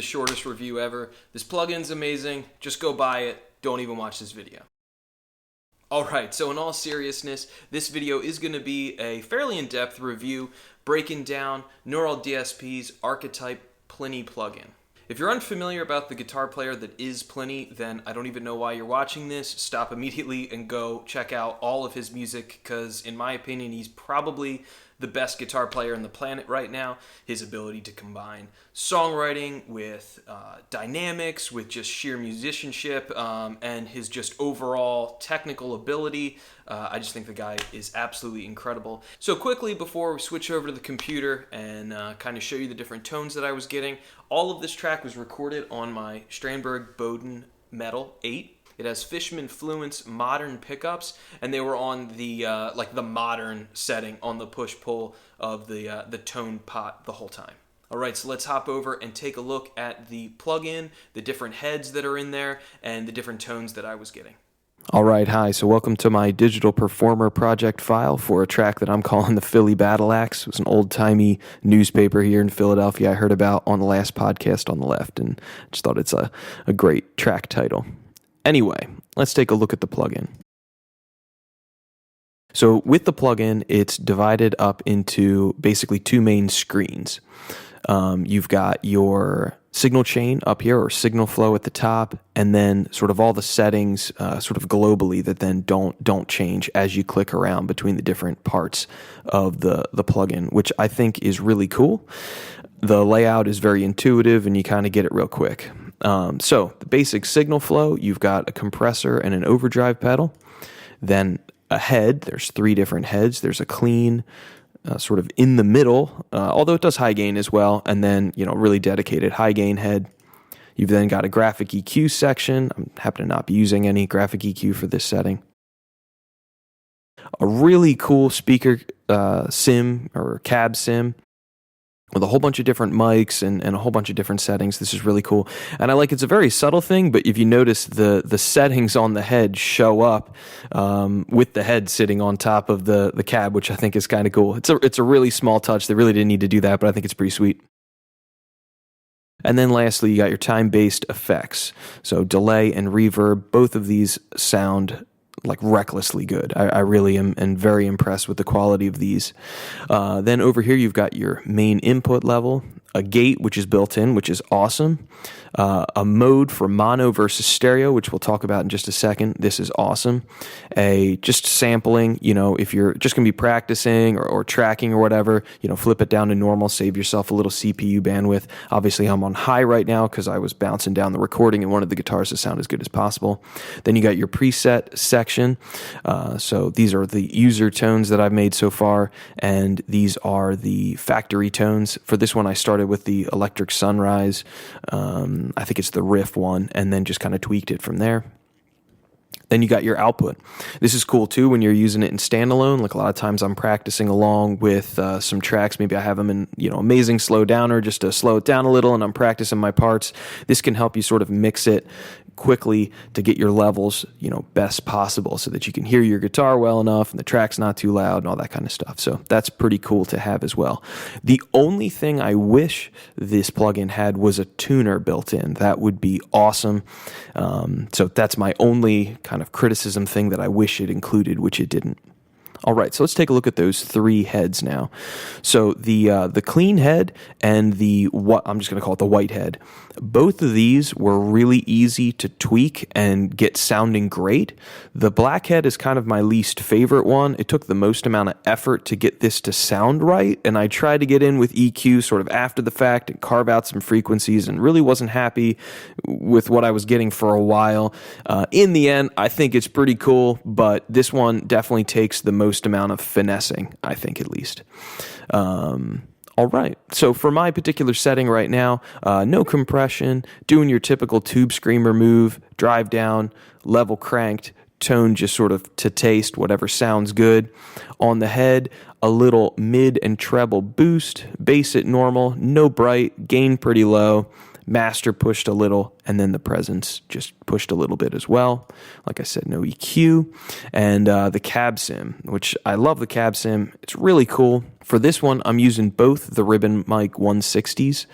shortest review ever. This plugin's amazing. Just go buy it. Don't even watch this video. Alright, so in all seriousness, this video is going to be a fairly in-depth review breaking down Neural DSP's Archetype Plini plugin. If you're unfamiliar about the guitar player that is Plini, then I don't even know why you're watching this. Stop immediately and go check out all of his music, because in my opinion, he's probably the best guitar player on the planet right now. His ability to combine songwriting with dynamics, with just sheer musicianship, and his just overall technical ability. I just think the guy is absolutely incredible. So quickly, before we switch over to the computer and kind of show you the different tones that I was getting, all of this track was recorded on my Strandberg Bowden Metal 8. It has Fishman Fluence modern pickups, and they were on the like the modern setting on the push-pull of the tone pot the whole time. All right, so let's hop over and take a look at the plugin, the different heads that are in there, and the different tones that I was getting. All right, hi. So welcome to my digital performer project file for a track that I'm calling the Philly Battle Axe. It was an old-timey newspaper here in Philadelphia I heard about on the last podcast on the left, and just thought it's a great track title. Anyway, let's take a look at the plugin. So with the plugin, it's divided up into basically two main screens. You've got your signal chain up here, or signal flow at the top, and then sort of all the settings sort of globally that then don't change as you click around between the different parts of the plugin, which I think is really cool. The layout is very intuitive, and you kind of get it real quick. So the basic signal flow, you've got a compressor and an overdrive pedal. Then a head, there's three different heads. There's a clean, sort of in the middle, although it does high gain as well, and then, really dedicated high gain head. You've then got a graphic EQ section. I happen to not be using any graphic EQ for this setting. A really cool speaker sim or cab sim with a whole bunch of different mics and a whole bunch of different settings. This is really cool. And I like, it's a very subtle thing, but if you notice, the settings on the head show up with the head sitting on top of the cab, which I think is kind of cool. It's a really small touch. They really didn't need to do that, but I think it's pretty sweet. And then lastly, you got your time-based effects. So delay and reverb, both of these sound like recklessly good. I really am very impressed with the quality of these. Then over here, you've got your main input level, a gate, which is built in, which is awesome. A mode for mono versus stereo, which we'll talk about in just a second. This is awesome. Just sampling, if you're just going to be practicing or tracking or whatever, flip it down to normal, save yourself a little CPU bandwidth. Obviously, I'm on high right now because I was bouncing down the recording and wanted the guitars to sound as good as possible. Then you got your preset section. So these are the user tones that I've made so far, and these are the factory tones. For this one, I started with the Electric Sunrise. I think it's the riff one, and then just kind of tweaked it from there. Then you got your output. This is cool too when you're using it in standalone. Like a lot of times I'm practicing along with some tracks. Maybe I have them in, amazing slow downer just to slow it down a little, and I'm practicing my parts. This can help you sort of mix it quickly to get your levels, best possible, so that you can hear your guitar well enough and the track's not too loud and all that kind of stuff. So that's pretty cool to have as well. The only thing I wish this plugin had was a tuner built in. That would be awesome. So that's my only kind of criticism thing that I wish it included, which it didn't. All right, so let's take a look at those three heads now. So the clean head and I'm just going to call it the white head. Both of these were really easy to tweak and get sounding great. The black head is kind of my least favorite one. It took the most amount of effort to get this to sound right, and I tried to get in with EQ sort of after the fact and carve out some frequencies, and really wasn't happy with what I was getting for a while. In the end, I think it's pretty cool, but this one definitely takes the most amount of finessing, I think, at least. All right, so for my particular setting right now, no compression, doing your typical tube screamer move, drive down, level cranked, tone just sort of to taste, whatever sounds good. On the head, a little mid and treble boost, bass at normal, no bright, gain pretty low, master pushed a little, and then the presence just pushed a little bit as well. Like I said, no EQ. And the cab sim, which I love the cab sim. It's really cool. For this one, I'm using both the Ribbon Mic 160s.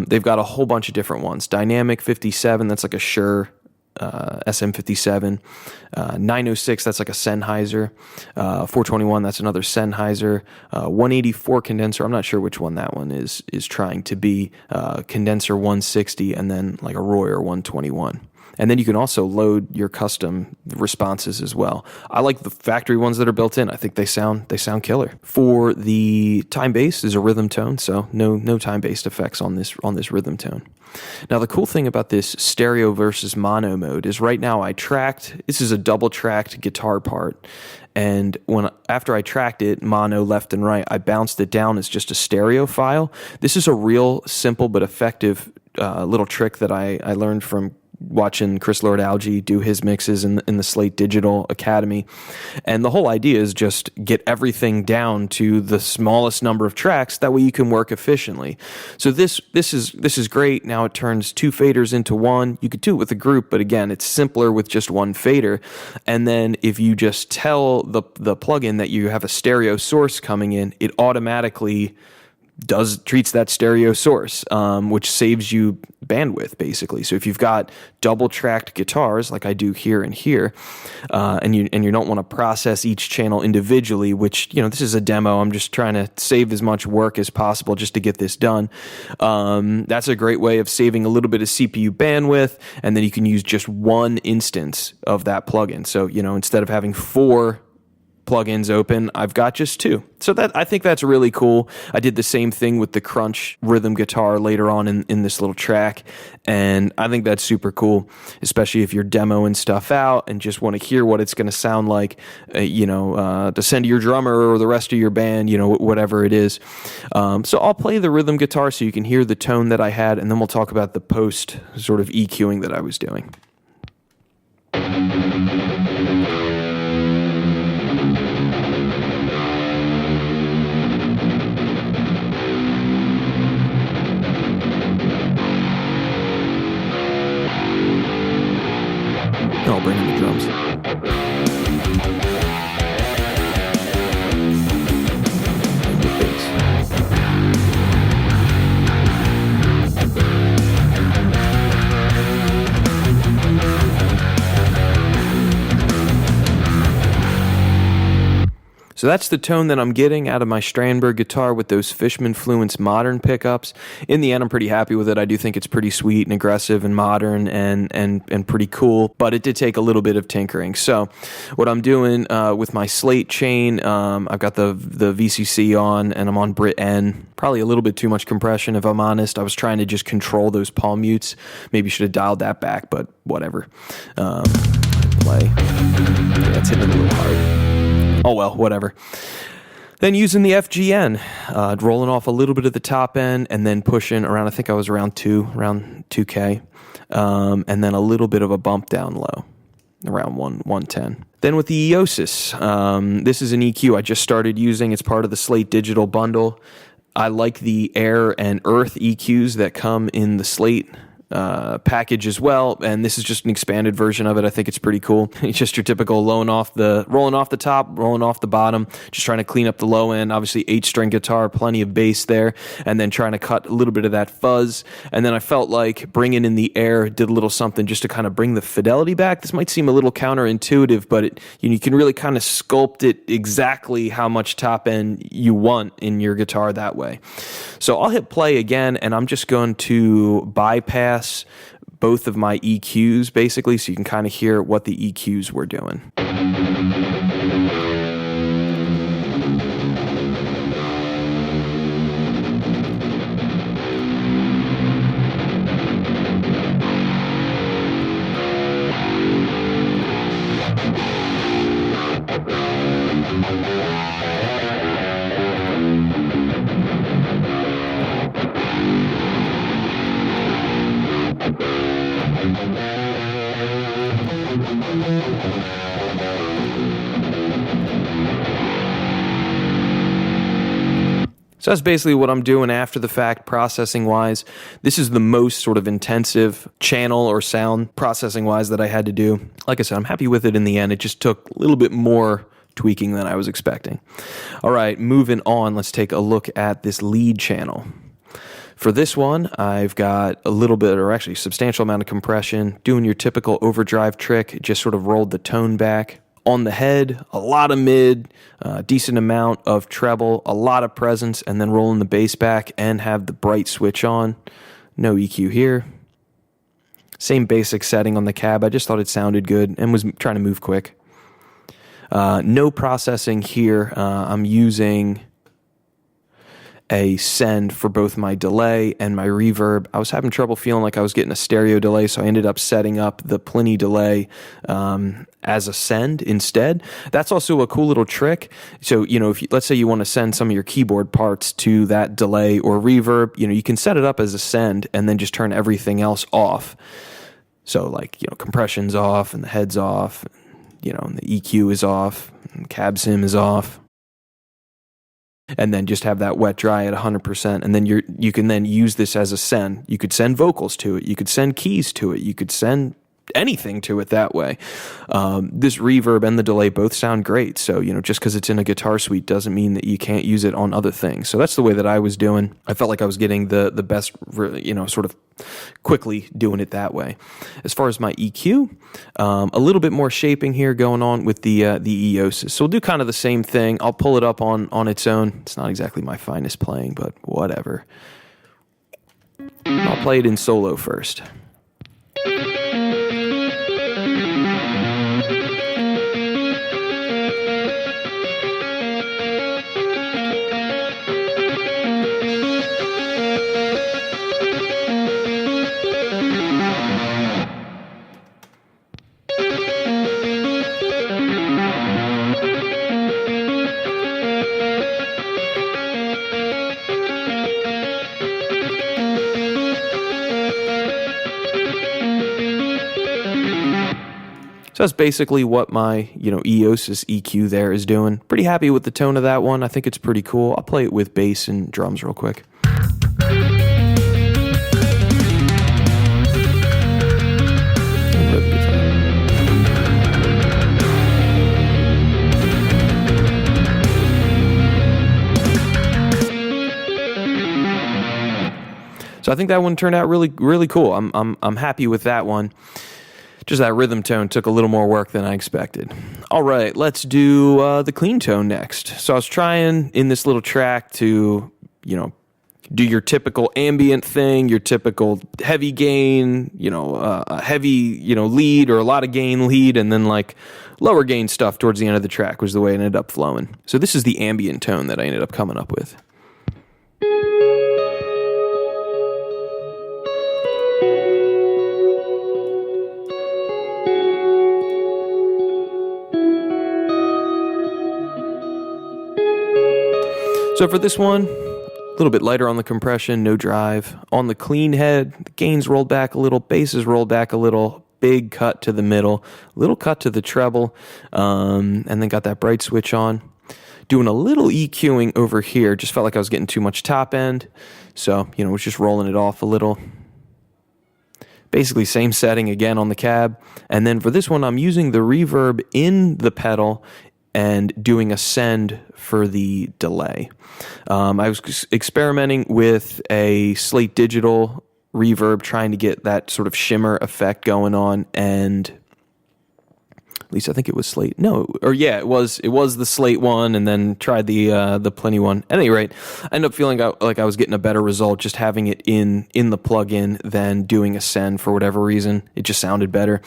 They've got a whole bunch of different ones. Dynamic 57, that's like a Shure SM57, 906, that's like a Sennheiser, 421, that's another Sennheiser, 184 condenser, I'm not sure which one that one is trying to be, condenser 160, and then like a Royer 121. And then you can also load your custom responses as well. I like the factory ones that are built in. I think they sound killer. For the time bass is a rhythm tone, so no time based effects on this rhythm tone. Now the cool thing about this stereo versus mono mode is right now this is a double tracked guitar part, and after I tracked it mono left and right, I bounced it down as just a stereo file. This is a real simple but effective little trick that I learned from watching Chris Lord-Alge do his mixes in the Slate Digital Academy. And the whole idea is just get everything down to the smallest number of tracks. That way you can work efficiently. So this is great. Now it turns two faders into one. You could do it with a group, but again, it's simpler with just one fader. And then if you just tell the plugin that you have a stereo source coming in, it automatically treats that stereo source, which saves you bandwidth basically. So if you've got double tracked guitars like I do here and here, and you don't want to process each channel individually, which, this is a demo, I'm just trying to save as much work as possible just to get this done. That's a great way of saving a little bit of CPU bandwidth, and then you can use just one instance of that plugin. So, instead of having 4 plugins open, I've got just 2. So I think that's really cool. I did the same thing with the Crunch rhythm guitar later on in this little track, and I think that's super cool, especially if you're demoing stuff out and just want to hear what it's going to sound like, to send to your drummer or the rest of your band, whatever it is. So I'll play the rhythm guitar so you can hear the tone that I had, and then we'll talk about the post sort of EQing that I was doing. I'll bring in the drums. And the bass. So that's the tone that I'm getting out of my Strandberg guitar with those Fishman Fluence modern pickups. In the end, I'm pretty happy with it. I do think it's pretty sweet and aggressive and modern and pretty cool, but it did take a little bit of tinkering. So what I'm doing with my Slate chain, I've got the VCC on, and I'm on Brit N. Probably a little bit too much compression, if I'm honest. I was trying to just control those palm mutes. Maybe should have dialed that back, but whatever. Play. Yeah, it's hitting a little hard. Oh well, whatever. Then using the FGN, rolling off a little bit of the top end and then pushing around, I think I was around 2K, and then a little bit of a bump down low, around 110. Then with the Eosis, this is an EQ I just started using. It's part of the Slate Digital bundle. I like the Air and Earth EQs that come in the Slate package as well, and this is just an expanded version of it. I think it's pretty cool. It's just your typical rolling off the top, rolling off the bottom, just trying to clean up the low end. Obviously 8-string guitar, plenty of bass there, and then trying to cut a little bit of that fuzz. And then I felt like bringing in the Air did a little something just to kind of bring the fidelity back. This might seem a little counterintuitive, but you can really kind of sculpt it exactly how much top end you want in your guitar that way. So I'll hit play again, and I'm just going to bypass both of my EQs basically, so you can kind of hear what the EQs were doing. So So that's basically what I'm doing after the fact, processing wise. This is the most sort of intensive channel or sound processing wise that I had to do. Like I said, I'm happy with it in the end. It just took a little bit more tweaking than I was expecting. All right, moving on, let's take a look at this lead channel. For this one, I've got a little bit, or actually substantial amount of compression, doing your typical overdrive trick, just sort of rolled the tone back. On the head, a lot of mid, decent amount of treble, a lot of presence, and then rolling the bass back and have the bright switch on. No EQ here. Same basic setting on the cab. I just thought it sounded good and was trying to move quick. No processing here. I'm using a send for both my delay and my reverb. I was having trouble feeling like I was getting a stereo delay, so I ended up setting up the Plini delay as a send instead. That's also a cool little trick. So, if let's say you want to send some of your keyboard parts to that delay or reverb, you can set it up as a send and then just turn everything else off. So like, compression's off and the head's off, and the EQ is off, and cab sim is off. And then just have that wet dry at 100%. And then you can then use this as a send. You could send vocals to it. You could send keys to it. You could send anything to it that way. This reverb and the delay both sound great. So, just because it's in a guitar suite doesn't mean that you can't use it on other things. So that's the way that I was doing. I felt like I was getting the best, sort of quickly doing it that way. As far as my EQ, a little bit more shaping here going on with the Eosis. So we'll do kind of the same thing. I'll pull it up on its own. It's not exactly my finest playing, but whatever. I'll play it in solo first. So that's basically what my, Eosis EQ there is doing. Pretty happy with the tone of that one. I think it's pretty cool. I'll play it with bass and drums real quick. So I think that one turned out really, really cool. I'm happy with that one. Just that rhythm tone took a little more work than I expected. All right, let's do the clean tone next. So I was trying in this little track to, do your typical ambient thing, your typical heavy gain, a heavy, lead or a lot of gain lead, and then like lower gain stuff towards the end of the track was the way it ended up flowing. So this is the ambient tone that I ended up coming up with. So for this one, a little bit lighter on the compression, no drive. On the clean head, the gains rolled back a little, basses rolled back a little, big cut to the middle, little cut to the treble, and then got that bright switch on. Doing a little EQing over here, just felt like I was getting too much top end, so, was just rolling it off a little. Basically same setting again on the cab. And then for this one, I'm using the reverb in the pedal and doing a send for the delay. I was experimenting with a Slate Digital reverb, trying to get that sort of shimmer effect going on, and at least I think it was Slate. No, or yeah, it was the Slate one, and then tried the Plini one. At any rate, I ended up feeling like I was getting a better result just having it in the plugin than doing a send for whatever reason. It just sounded better.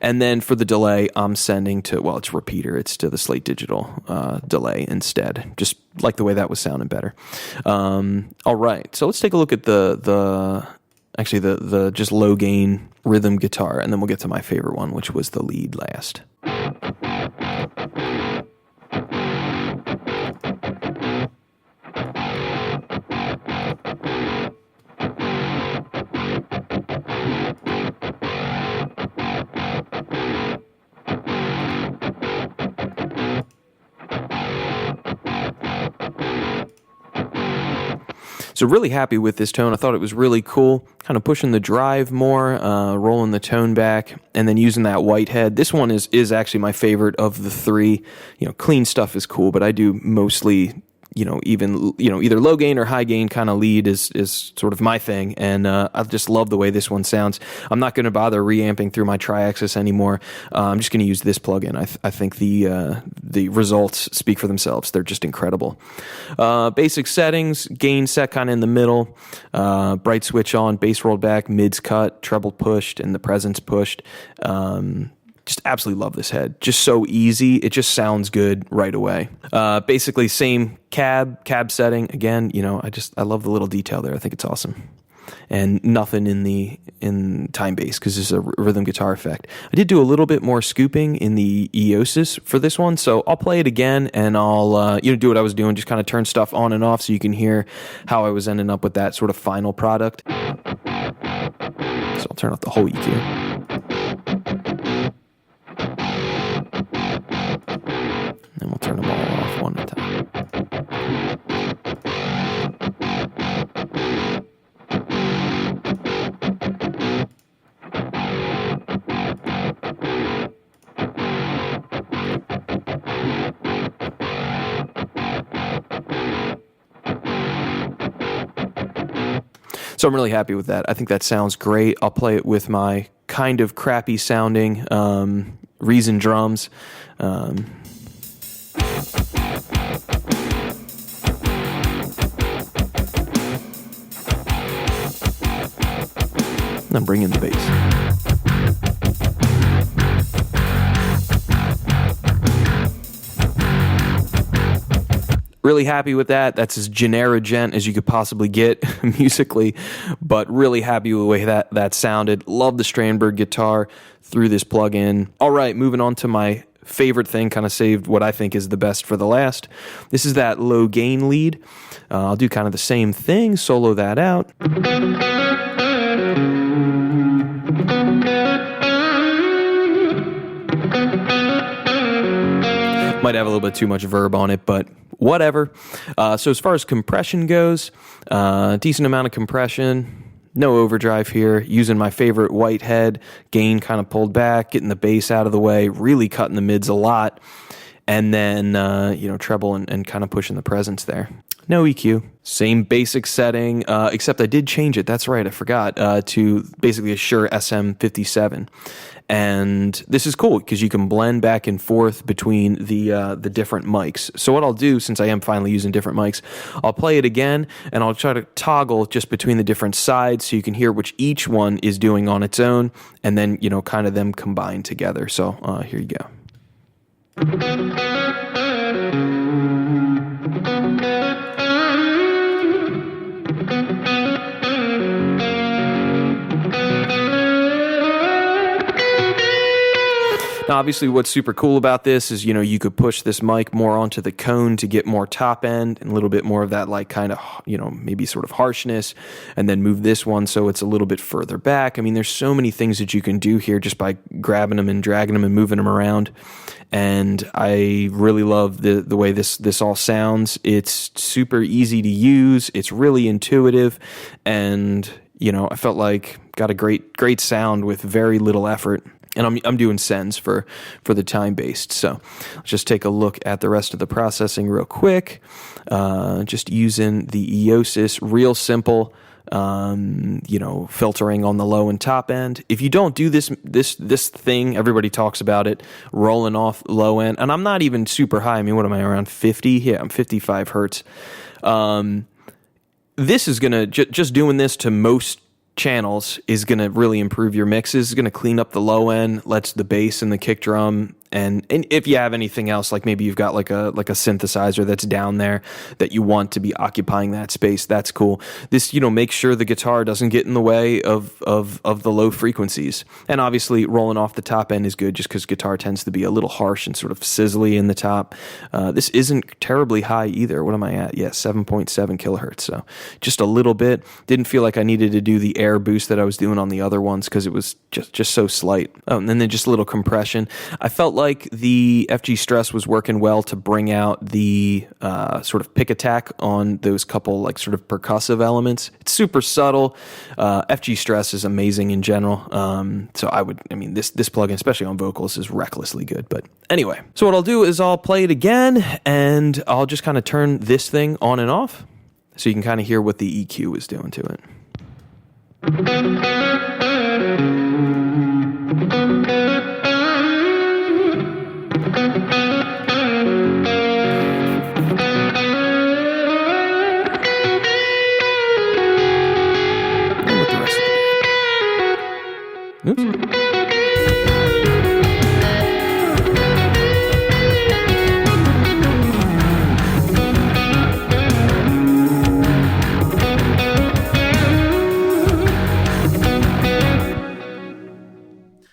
And then for the delay, I'm sending to, it's repeater. It's to the Slate Digital delay instead. Just like the way that was sounding better. All right, so let's take a look at the just low gain rhythm guitar, and then we'll get to my favorite one, which was the lead last. So really happy with this tone. I thought it was really cool, kind of pushing the drive more, rolling the tone back, and then using that white head. This one is actually my favorite of the three. Clean stuff is cool, but I do mostly either low gain or high gain kind of lead is sort of my thing, and I just love the way this one sounds. I'm not going to bother reamping through my tri-axis anymore. I'm just going to use this plugin. I think the results speak for themselves. They're just incredible. Basic settings: gain set kind of in the middle, bright switch on, bass rolled back, mids cut, treble pushed, and the presence pushed. Just absolutely love this head. Just so easy. It just sounds good right away. Basically same cab setting. Again, I love the little detail there. I think it's awesome. And nothing in time bass because this is a rhythm guitar effect. I did do a little bit more scooping in the Eosis for this one, so I'll play it again and I'll do what I was doing, just kind of turn stuff on and off so you can hear how I was ending up with that sort of final product. So I'll turn off the whole EQ. And we'll turn them all off one at a time. So I'm really happy with that. I think that sounds great. I'll play it with my kind of crappy sounding Reason drums. I'm bringing the bass. Really happy with that. That's as generic-gent as you could possibly get musically, but really happy with the way that sounded. Love the Strandberg guitar through this plugin. All right, moving on to my favorite thing, kind of saved what I think is the best for the last. This is that low gain lead. I'll do kind of the same thing, solo that out. Might have a little bit too much verb on it, but whatever. So as far as compression goes, decent amount of compression. No overdrive here. Using my favorite white head, gain kind of pulled back, getting the bass out of the way, really cutting the mids a lot, and then treble and kind of pushing the presence there. No EQ. Same basic setting, except I did change it. That's right, I forgot, to basically a Shure SM57. And this is cool because you can blend back and forth between the different mics. So what I'll do, since I am finally using different mics, I'll play it again and I'll try to toggle just between the different sides so you can hear which each one is doing on its own, and then kind of them combined together. So here you go. Now, obviously, what's super cool about this is, you could push this mic more onto the cone to get more top end and a little bit more of that, like, kind of, maybe sort of harshness, and then move this one so it's a little bit further back. I mean, there's so many things that you can do here just by grabbing them and dragging them and moving them around. And I really love the way this all sounds. It's super easy to use. It's really intuitive. And, I felt like got a great sound with very little effort. And I'm doing sends for the time-based. So let's just take a look at the rest of the processing real quick. Just using the Eosis, real simple, filtering on the low and top end. If you don't do this thing, everybody talks about it, rolling off low end. And I'm not even super high. I mean, what am I, around 50? Yeah, I'm 55 hertz. This is going to, just doing this to most channels is going to really improve your mixes. It's going to clean up the low end, lets the bass and the kick drum, and if you have anything else, like maybe you've got like a synthesizer that's down there that you want to be occupying that space, that's cool. This, makes sure the guitar doesn't get in the way of the low frequencies. And obviously rolling off the top end is good just because guitar tends to be a little harsh and sort of sizzly in the top. This isn't terribly high either. What am I at? Yeah, 7.7 kilohertz. So just a little bit. Didn't feel like I needed to do the air boost that I was doing on the other ones because it was just so slight. Oh, and then just a little compression. I felt like the FG Stress was working well to bring out the sort of pick attack on those couple like sort of percussive elements. It's super subtle. FG Stress is amazing in general. So this plugin, especially on vocals, is recklessly good. But anyway, so what I'll do is I'll play it again, and I'll just kind of turn this thing on and off so you can kind of hear what the EQ is doing to it. Oops.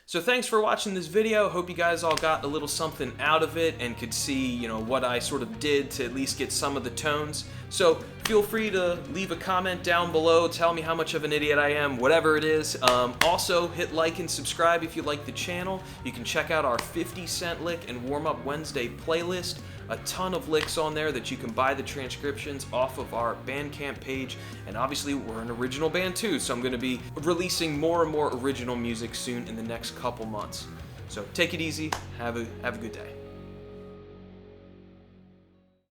So thanks for watching this video. Hope you guys all got a little something out of it and could see, what I sort of did to at least get some of the tones. So feel free to leave a comment down below, tell me how much of an idiot I am, whatever it is. Also, hit like and subscribe if you like the channel. You can check out our 50-cent lick and Warm Up Wednesday playlist. A ton of licks on there that you can buy the transcriptions off of our Bandcamp page. And obviously, we're an original band too, so I'm going to be releasing more and more original music soon in the next couple months. So take it easy. Have a good day.